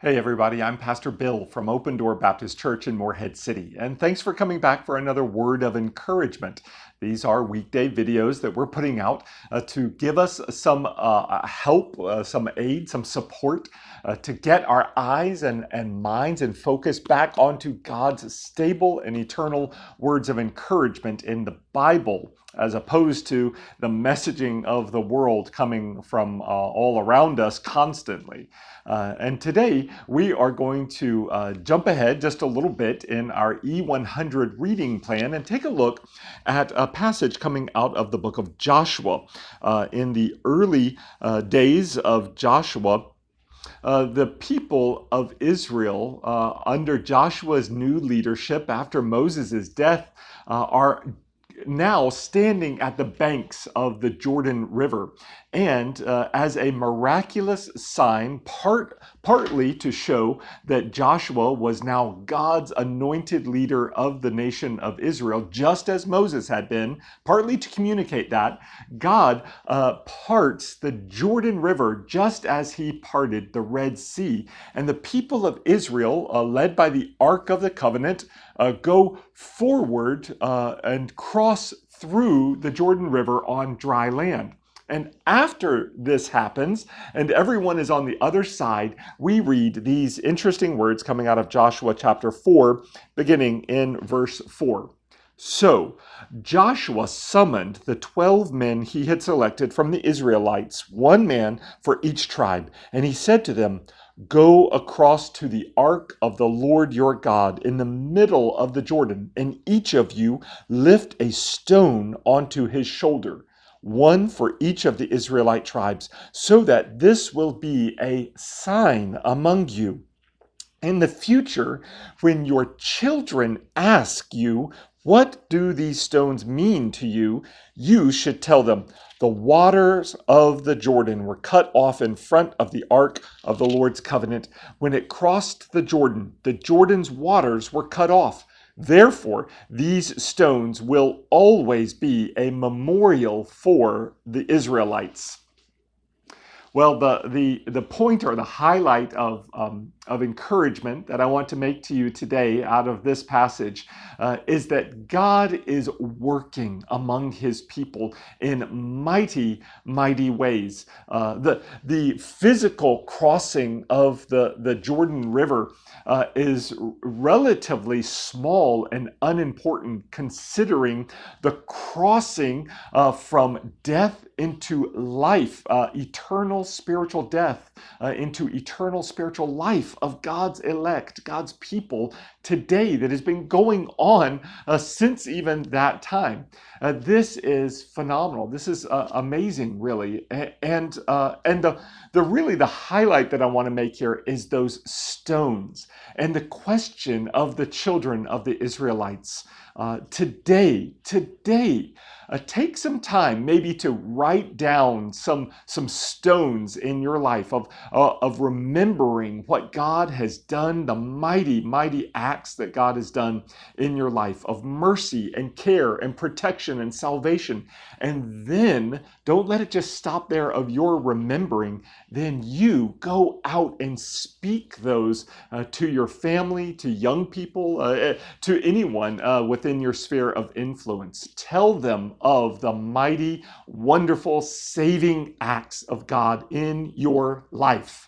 Hey everybody, I'm Pastor Bill from Open Door Baptist Church in Morehead City, and thanks for coming back for another word of encouragement. These are weekday videos that we're putting out to give us some help, some aid, some support to get our eyes and minds and focus back onto God's stable and eternal words of encouragement in the Bible, as opposed to the messaging of the world coming from all around us constantly. And today we are going to jump ahead just a little bit in our E100 reading plan and take a look at a passage coming out of the book of Joshua. In the early days of Joshua, the people of Israel, under Joshua's new leadership after Moses' death, are now standing at the banks of the Jordan River, and as a miraculous sign, partly to show that Joshua was now God's anointed leader of the nation of Israel, just as Moses had been, partly to communicate that, God parts the Jordan River just as he parted the Red Sea. And the people of Israel, led by the Ark of the Covenant, go forward and cross through the Jordan River on dry land. And after this happens, and everyone is on the other side, we read these interesting words coming out of Joshua chapter 4, beginning in verse 4. So Joshua summoned the 12 men he had selected from the Israelites, one man for each tribe, and he said to them, "Go across to the ark of the Lord your God in the middle of the Jordan, and each of you lift a stone onto his shoulder, one for each of the Israelite tribes, so that this will be a sign among you. In the future, when your children ask you, 'What do these stones mean to you?' you should tell them, 'The waters of the Jordan were cut off in front of the ark of the Lord's covenant. When it crossed the Jordan's waters were cut off. Therefore, these stones will always be a memorial for the Israelites.'" Well, the point or the highlight of encouragement that I want to make to you today out of this passage is that God is working among his people in mighty, mighty ways. The physical crossing of the Jordan River is relatively small and unimportant, considering the crossing from death into life, eternal spiritual death into eternal spiritual life of God's elect, God's people today, that has been going on since even that time. This is phenomenal. This is amazing, really. And the highlight that I want to make here is those stones and the question of the children of the Israelites. Today, take some time maybe to write down some stones in your life of remembering what God has done, the mighty, mighty acts that God has done in your life of mercy and care and protection and salvation. And then don't let it just stop there of your remembering. Then you go out and speak those to your family, to young people, to anyone within your sphere of influence. Tell them of the mighty, wonderful, saving acts of God in your life.